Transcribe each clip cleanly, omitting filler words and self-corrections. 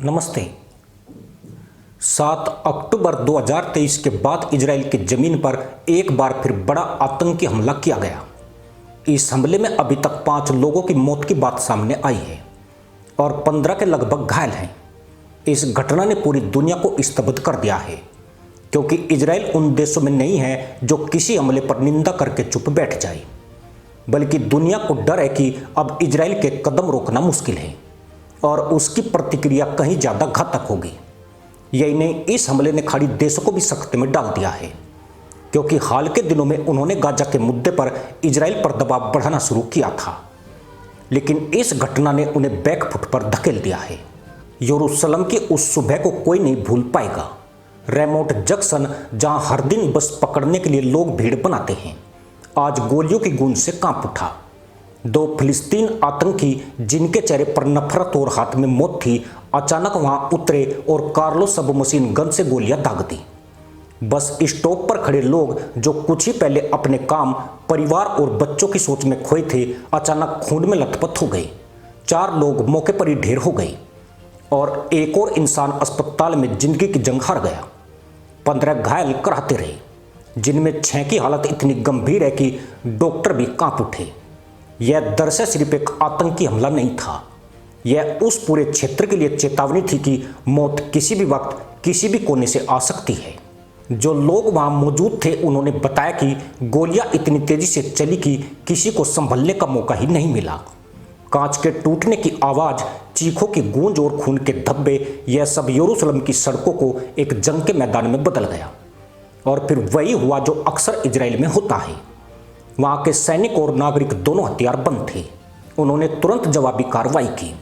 नमस्ते। 7 अक्टूबर 2023 के बाद इजराइल की जमीन पर एक बार फिर बड़ा आतंकी हमला किया गया। इस हमले में अभी तक 5 लोगों की मौत की बात सामने आई है और 15 के लगभग घायल हैं। इस घटना ने पूरी दुनिया को स्तब्ध कर दिया है, क्योंकि इजराइल उन देशों में नहीं है जो किसी हमले पर निंदा करके चुप बैठ जाए, बल्कि दुनिया को डर है कि अब इजराइल के कदम रोकना मुश्किल है और उसकी प्रतिक्रिया कहीं ज़्यादा घातक होगी। यही नहीं, इस हमले ने खाड़ी देशों को भी सख्ते में डाल दिया है, क्योंकि हाल के दिनों में उन्होंने गाजा के मुद्दे पर इजराइल पर दबाव बढ़ाना शुरू किया था, लेकिन इस घटना ने उन्हें बैकफुट पर धकेल दिया है। यरूशलेम की उस सुबह को कोई नहीं भूल पाएगा। रेमोट जंक्शन, जहां हर दिन बस पकड़ने के लिए लोग भीड़ बनाते हैं, आज गोलियों की गूंज से कांप उठा। 2 फिलिस्तीन आतंकी, जिनके चेहरे पर नफरत और हाथ में मौत थी, अचानक वहां उतरे और कार्लो सबमशीन गन से गोलियां दाग दी। बस स्टॉप पर खड़े लोग, जो कुछ ही पहले अपने काम, परिवार और बच्चों की सोच में खोए थे, अचानक खून में लथपथ हो गए। 4 लोग मौके पर ही ढेर हो गए और एक और इंसान अस्पताल में जिंदगी की जंग हार गया। 15 घायल कराहते रहे, जिनमें 6 की हालत इतनी गंभीर है कि डॉक्टर भी कांप उठे। यह दरअसल सिर्फ एक आतंकी हमला नहीं था, यह उस पूरे क्षेत्र के लिए चेतावनी थी कि मौत किसी भी वक्त किसी भी कोने से आ सकती है। जो लोग वहां मौजूद थे, उन्होंने बताया कि गोलियां इतनी तेजी से चली कि किसी को संभलने का मौका ही नहीं मिला। कांच के टूटने की आवाज, चीखों की गूंज और खून के धब्बे, यह सब यरूशलेम की सड़कों को एक जंग के मैदान में बदल गया। और फिर वही हुआ जो अक्सर इजराइल में होता है। वहां के सैनिक और नागरिक दोनों हथियार बंद थे। उन्होंने तुरंत जवाबी कार्रवाई की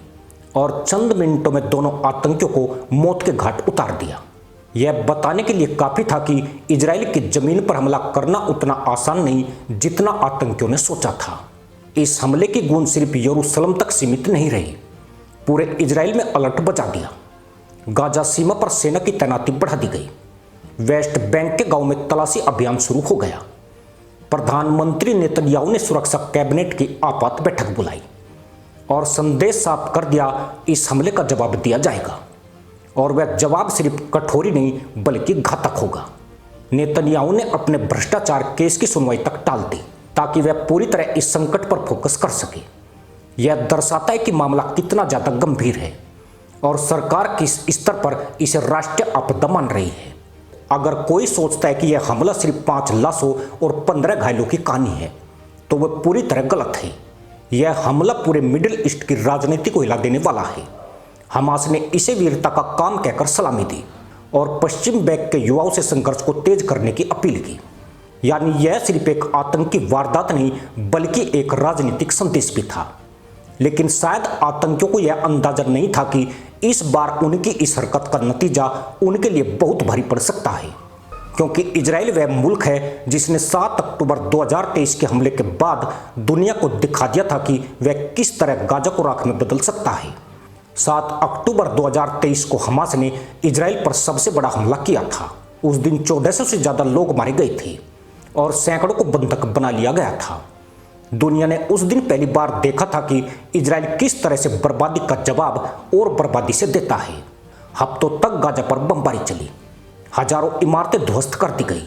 और चंद मिनटों में दोनों आतंकियों को मौत के घाट उतार दिया। यह बताने के लिए काफी था कि इजराइल की जमीन पर हमला करना उतना आसान नहीं जितना आतंकियों ने सोचा था। इस हमले की गूंज सिर्फ यरूशलेम तक सीमित नहीं रही, पूरे इजराइल में अलर्ट बजा दिया। गाजा सीमा पर सेना की तैनाती बढ़ा दी गई। वेस्ट बैंक के गांव में तलाशी अभियान शुरू हो गया। प्रधानमंत्री नेतन्याहू ने सुरक्षा कैबिनेट की आपात बैठक बुलाई और संदेश साफ कर दिया, इस हमले का जवाब दिया जाएगा और वह जवाब सिर्फ कठोर ही नहीं बल्कि घातक होगा। नेतन्याहू ने अपने भ्रष्टाचार केस की सुनवाई तक टाल दी ताकि वह पूरी तरह इस संकट पर फोकस कर सके। यह दर्शाता है कि मामला कितना ज्यादा गंभीर है और सरकार किस स्तर पर इसे राष्ट्रीय आपदा मान रही है। अगर कोई सोचता है कि यह हमला सिर्फ 5 लाशों और 15 घायलों की कहानी है, तो वह पूरी तरह गलत है। यह हमला पूरे मिडिल ईस्ट की राजनीति को हिला देने वाला है। हमास ने इसे वीरता का काम कहकर सलामी दी और पश्चिम बैंक के युवाओं से संघर्ष को तेज करने की अपील की। यानी यह सिर्फ एक आतंकी वारदात नहीं बल्कि एक राजनीतिक संदेश भी था। लेकिन शायद आतंकियों को यह अंदाजा नहीं था कि इस बार उनकी इस हरकत का नतीजा उनके लिए बहुत भारी पड़ सकता है, क्योंकि इजराइल वह मुल्क है जिसने 7 अक्टूबर 2023 के हमले के बाद दुनिया को दिखा दिया था कि वह किस तरह गाजा को राख में बदल सकता है। 7 अक्टूबर 2023 को हमास ने इजराइल पर सबसे बड़ा हमला किया था। उस दिन 1400 से ज़्यादा लोग मारे गए थे और सैकड़ों को बंधक बना लिया गया था। दुनिया ने उस दिन पहली बार देखा था कि इजराइल किस तरह से बर्बादी का जवाब और बर्बादी से देता है। हफ्तों तक गाजा पर बमबारी चली, हजारों इमारतें ध्वस्त कर दी गई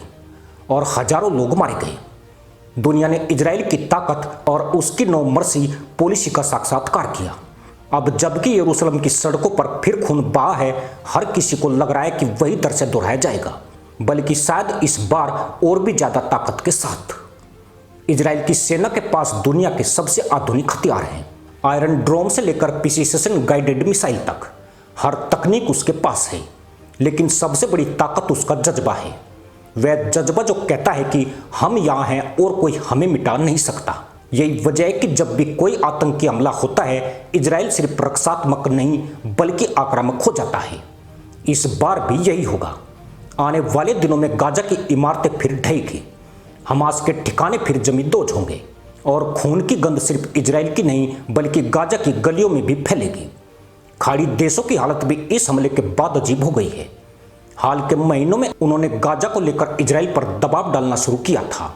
और हजारों लोग मारे गए। दुनिया ने इजराइल की ताकत और उसकी नो मर्सी पॉलिसी का साक्षात्कार किया। अब जबकि यरूशलेम की सड़कों पर फिर खून बहा है, हर किसी को लग रहा है कि वही दर से दोहराया जाएगा, बल्कि शायद इस बार और भी ज्यादा ताकत के साथ। इजराइल की सेना के पास दुनिया के सबसे आधुनिक हथियार हैं। आयरन ड्रोम से लेकर प्रिसिशन गाइडेड मिसाइल तक हर तकनीक उसके पास है। लेकिन सबसे बड़ी ताकत उसका जज्बा है। वह जज्बा जो कहता है कि हम यहाँ हैं और कोई हमें मिटा नहीं सकता। यही वजह है कि जब भी कोई आतंकी हमला होता है, इजराइल सिर्फ रक्षात्मक नहीं बल्कि आक्रामक हो जाता है। इस बार भी यही होगा। आने वाले दिनों में गाजा की इमारतें फिर ढहेगी, हमास के ठिकाने फिर जमींदोज होंगे और खून की गंध सिर्फ इजराइल की नहीं बल्कि गाजा की गलियों में भी फैलेगी। खाड़ी देशों की हालत भी इस हमले के बाद अजीब हो गई है। हाल के महीनों में उन्होंने गाजा को लेकर इजराइल पर दबाव डालना शुरू किया था।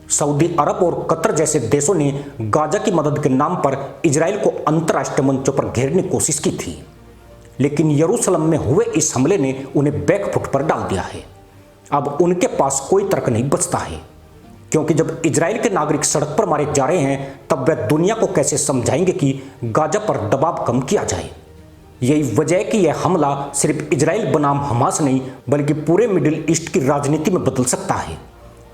सऊदी अरब और कतर जैसे देशों ने गाजा की मदद के नाम पर इजराइल को अंतर्राष्ट्रीय मंचों पर घेरने की कोशिश की थी। लेकिन यरूशलेम में हुए इस हमले ने उन्हें बैकफुट पर डाल दिया है। अब उनके पास कोई तर्क नहीं बचता है, क्योंकि जब इजराइल के नागरिक सड़क पर मारे जा रहे हैं तब वे दुनिया को कैसे समझाएंगे कि गाजा पर दबाव कम किया जाए। यही वजह है कि यह हमला सिर्फ इजराइल बनाम हमास नहीं बल्कि पूरे मिडिल ईस्ट की राजनीति में बदल सकता है।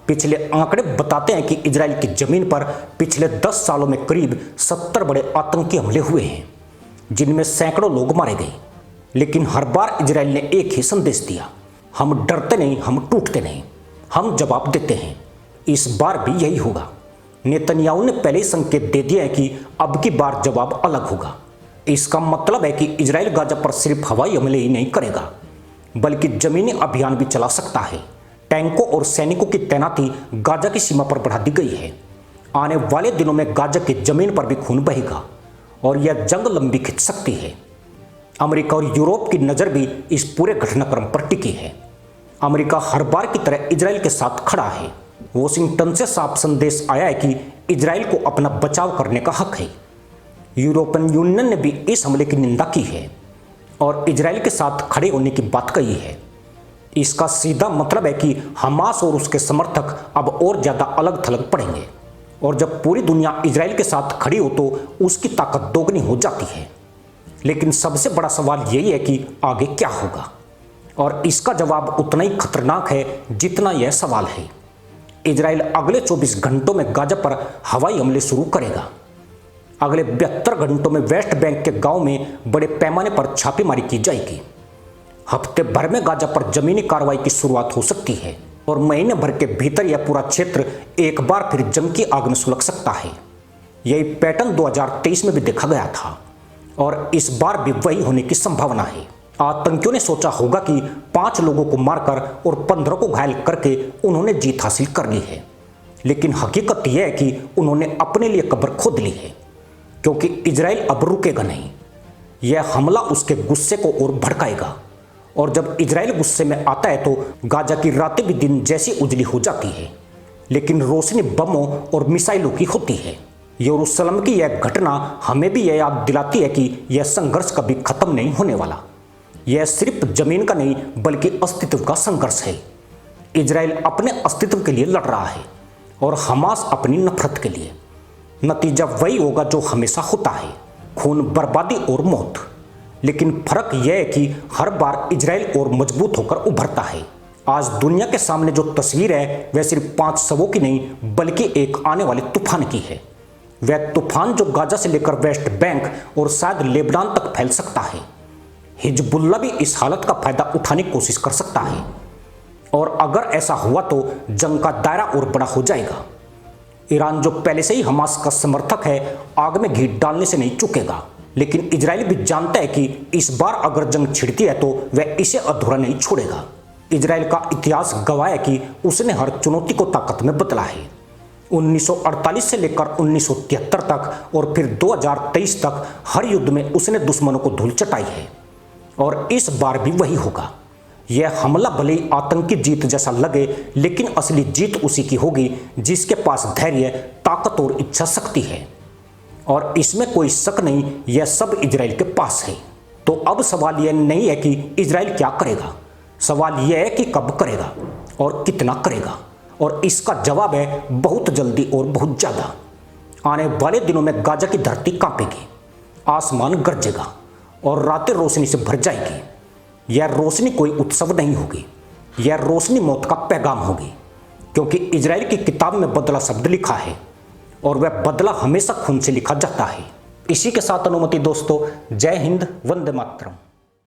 पिछले आंकड़े बताते हैं कि इजराइल की जमीन पर पिछले 10 सालों में करीब 70 बड़े आतंकी हमले हुए हैं, जिनमें सैकड़ों लोग मारे गए। लेकिन हर बार इजराइल ने एक ही संदेश दिया, हम डरते नहीं, हम टूटते नहीं, हम जवाब देते हैं। इस बार भी यही होगा। नेतन्याहू ने पहले ही संकेत दे दिया है कि अब की बार जवाब अलग होगा। इसका मतलब है कि इजराइल गाजा पर सिर्फ हवाई हमले ही नहीं करेगा बल्कि जमीनी अभियान भी चला सकता है। टैंकों और सैनिकों की तैनाती गाजा की सीमा पर बढ़ा दी गई है। आने वाले दिनों में गाजा की जमीन पर भी खून बहेगा और यह जंग लंबी खिंच सकती है। अमेरिका और यूरोप की नज़र भी इस पूरे घटनाक्रम पर टिकी है। अमेरिका हर बार की तरह इजराइल के साथ खड़ा है। वॉशिंगटन से साफ संदेश आया है कि इजराइल को अपना बचाव करने का हक है। यूरोपियन यूनियन ने भी इस हमले की निंदा की है और इजराइल के साथ खड़े होने की बात कही है। इसका सीधा मतलब है कि हमास और उसके समर्थक अब और ज़्यादा अलग थलग पड़ेंगे और जब पूरी दुनिया इजराइल के साथ खड़ी हो तो उसकी ताकत दोगुनी हो जाती है। लेकिन सबसे बड़ा सवाल यही है कि आगे क्या होगा, और इसका जवाब उतना ही खतरनाक है जितना यह सवाल है। इजराइल अगले 24 घंटों में गाजा पर हवाई हमले शुरू करेगा। अगले 72 घंटों में वेस्ट बैंक के गांव में बड़े पैमाने पर छापेमारी की जाएगी। हफ्ते भर में गाजा पर जमीनी कार्रवाई की शुरुआत हो सकती है और महीने भर के भीतर यह पूरा क्षेत्र एक बार फिर जंग की आग में सुलग सकता है। यही पैटर्न 2023 में भी देखा गया था और इस बार भी वही होने की संभावना है। आतंकियों ने सोचा होगा कि 5 लोगों को मारकर और 15 को घायल करके उन्होंने जीत हासिल कर ली है, लेकिन हकीकत यह है कि उन्होंने अपने लिए कब्र खोद ली है, क्योंकि इजराइल अब रुकेगा नहीं। यह हमला उसके गुस्से को और भड़काएगा और जब इजराइल गुस्से में आता है तो गाजा की रातें भी दिन जैसी उजली हो जाती है, लेकिन रोशनी बमों और मिसाइलों की होती है। यरूशलेम की यह घटना हमें भी यह याद दिलाती है कि यह संघर्ष कभी खत्म नहीं होने वाला। यह सिर्फ जमीन का नहीं बल्कि अस्तित्व का संघर्ष है। इजराइल अपने अस्तित्व के लिए लड़ रहा है और हमास अपनी नफरत के लिए। नतीजा वही होगा जो हमेशा होता है, खून, बर्बादी और मौत। लेकिन फर्क यह है कि हर बार इजराइल और मजबूत होकर उभरता है। आज दुनिया के सामने जो तस्वीर है वह सिर्फ 5 शवों की नहीं बल्कि एक आने वाले तूफान की है। वह तूफान जो गाजा से लेकर वेस्ट बैंक और शायद लेबनान तक फैल सकता है। हिजबुल्ला भी इस हालत का फायदा उठाने की कोशिश कर सकता है और अगर ऐसा हुआ तो जंग का दायरा और बड़ा हो जाएगा। ईरान जो पहले से ही हमास का समर्थक है, आग में घी डालने से नहीं चूकेगा, लेकिन इजराइल भी जानता है कि इस बार अगर जंग छिड़ती है तो वह इसे अधूरा नहीं छोड़ेगा। इजराइल का इतिहास गवाह है कि उसने हर चुनौती को ताकत में बदला है। 1948 से लेकर 1973 तक और फिर 2023 तक हर युद्ध में उसने दुश्मनों को धूल चटाई है और इस बार भी वही होगा। यह हमला भले ही आतंकी जीत जैसा लगे, लेकिन असली जीत उसी की होगी जिसके पास धैर्य, ताकत और इच्छा शक्ति है, और इसमें कोई शक नहीं, यह सब इजराइल के पास है। तो अब सवाल यह नहीं है कि इजराइल क्या करेगा, सवाल यह है कि कब करेगा और कितना करेगा, और इसका जवाब है बहुत जल्दी और बहुत ज़्यादा। आने वाले दिनों में गाजा की धरती कांपेगी, आसमान गरजेगा और रातें रोशनी से भर जाएगी। यह रोशनी कोई उत्सव नहीं होगी, यह रोशनी मौत का पैगाम होगी, क्योंकि इजराइल की किताब में बदला शब्द लिखा है और वह बदला हमेशा खून से लिखा जाता है। इसी के साथ अनुमति दोस्तों, जय हिंद, वंदे मातरम।